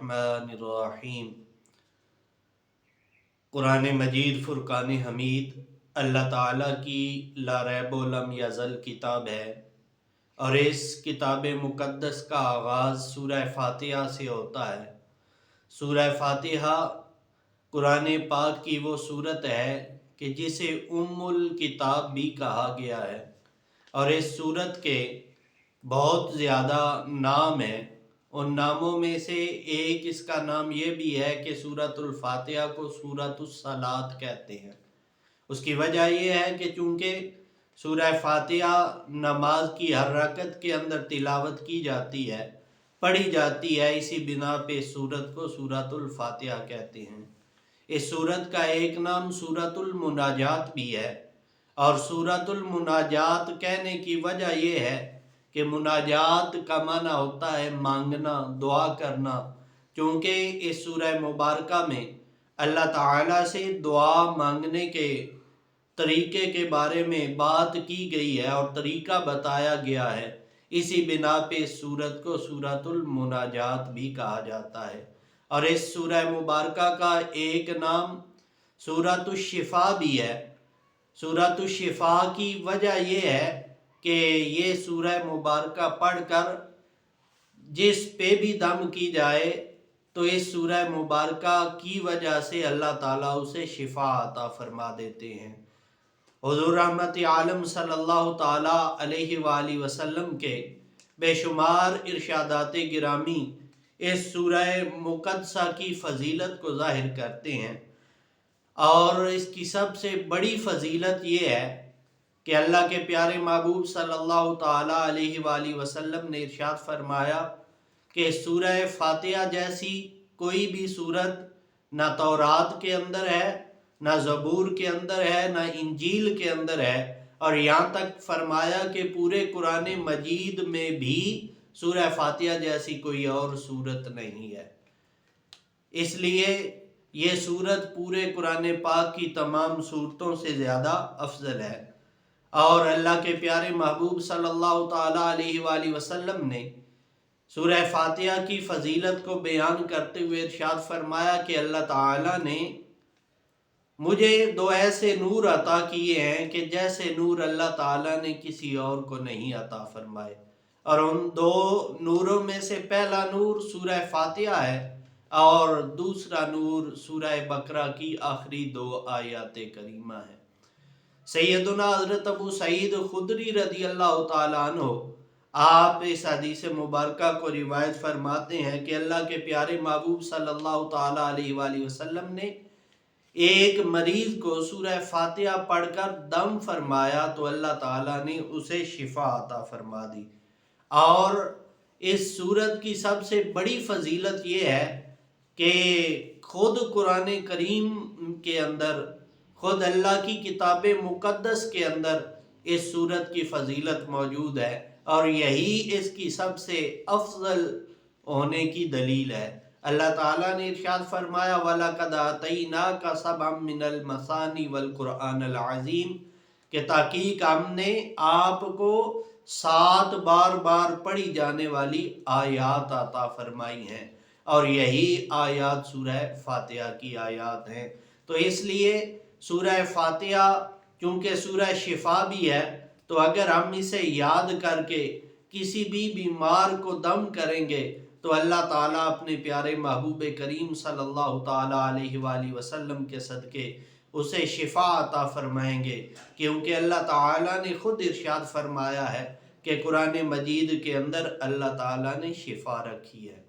बिस्मिल्लाहिर्रहमानिर्रहीम। कुरान मजीद फुरकान हमीद अल्लाह ताला की ला रैब व लम यज़ल किताब है और इस किताब मुक़द्दस का आगाज़ सूरह फातिहा से होता है। सूरह फातिहा कुरान पाक की वो सूरत है कि जिसे उम्मुल किताब भी कहा गया है और इस सूरत के बहुत ज़्यादा नाम हैं। उन नामों में से एक इसका नाम ये भी है कि सूरतुल फातिहा को सूरतुस सलात कहते हैं। उसकी वजह यह है कि चूँकि सूरह फातिहा नमाज की हर रकत के अंदर तिलावत की जाती है, पढ़ी जाती है, इसी बिना पे सूरत को सूरतुल फातिहा कहते हैं। इस सूरत का एक नाम सूरतुल मुनाजात भी है और सूरतुल मुनाजात कहने की वजह यह है कि मुनाजात का माना होता है मांगना, दुआ करना। क्योंकि इस सूरह मुबारका में अल्लाह ताला से दुआ मांगने के तरीके के बारे में बात की गई है और तरीका बताया गया है। इसी बिना पे इस सूरत को सूरतुल मुनाजात भी कहा जाता है। और इस सूरह मुबारका का एक नाम सूरतुश शिफा भी है। सूरतुश शिफा की वजह यह है कि ये सूरह मुबारका पढ़कर जिस पे भी दम की जाए तो इस सूरह मुबारका की वजह से अल्लाह ताला उसे शिफा अता फरमा देते हैं। हुज़ूर रहमत आलम सल्लल्लाहु ताला अलैहि वाली वसल्लम के बेशुमार इरशादात गिरामी इस सूरह मुक़द्दसा की फ़जीलत को ज़ाहिर करते हैं और इसकी सबसे बड़ी फ़जीलत ये है कि अल्लाह के प्यारे महबूब सल्लल्लाहु ताला अलैहि वाली वसल्लम ने इरशाद फरमाया कि सूरह फातिहा जैसी कोई भी सूरत ना तौरात के अंदर है, ना ज़बूर के अंदर है, ना इंजील के अंदर है और यहाँ तक फरमाया कि पूरे कुरान मजीद में भी सूरह फातिहा जैसी कोई और सूरत नहीं है। इसलिए ये सूरत पूरे कुरान पाक की तमाम सूरतों से ज़्यादा अफजल है। और अल्लाह के प्यारे महबूब सल्लल्लाहु ताला अलैहि वाली वसल्लम ने सूरह फातिहा की फ़जीलत को बयान करते हुए इरशाद फरमाया कि अल्लाह ताला ने मुझे दो ऐसे नूर अता किए हैं कि जैसे नूर अल्लाह ताला ने किसी और को नहीं अता फरमाए। और उन दो नूरों में से पहला नूर सूरह फातिहा है और दूसरा नूर सूरह बकरा की आखिरी दो आयत करीमा है। सैयदुना हज़रत अबू सईद खुदरी रज़ी अल्लाह ताला अन्हु आप इस हदीस मुबारका को रिवायत फरमाते हैं कि अल्लाह के प्यारे महबूब सल्लल्लाहु ताला अलैहि वसल्लम ने एक मरीज़ को सूरह फातिहा पढ़कर दम फरमाया तो अल्लाह ताला ने उसे शिफा अता फरमा दी। और इस सूरत की सबसे बड़ी फ़जीलत ये है कि खुद कुरान करीम के अंदर, खुद अल्लाह की किताब मुक़द्दस के अंदर इस सूरत की फ़जीलत मौजूद है और यही इसकी सबसे अफजल होने की दलील है। अल्लाह ताला ने इरशाद फरमाया वलक़द आतैनाका सबअम मिनल मसानी वल कुरआनिल अज़ीम कि ताकीक हमने आपको 7 बार बार पढ़ी जाने वाली आयात अता फरमाई हैं और यही आयात सूरह फातिहा की आयात हैं। तो इसलिए सूरह फातिहा चूँकि सूरह शिफा भी है तो अगर हम इसे याद करके किसी भी बीमार को दम करेंगे तो अल्लाह ताला अपने प्यारे महबूब करीम सल्लल्लाहु ताला अलैहि वसल्लम के सदके उसे शिफा अता फरमाएंगे। क्योंकि अल्लाह ताला ने खुद इरशाद फरमाया है कि कुरान मजीद के अंदर अल्लाह ताला ने शिफा रखी है।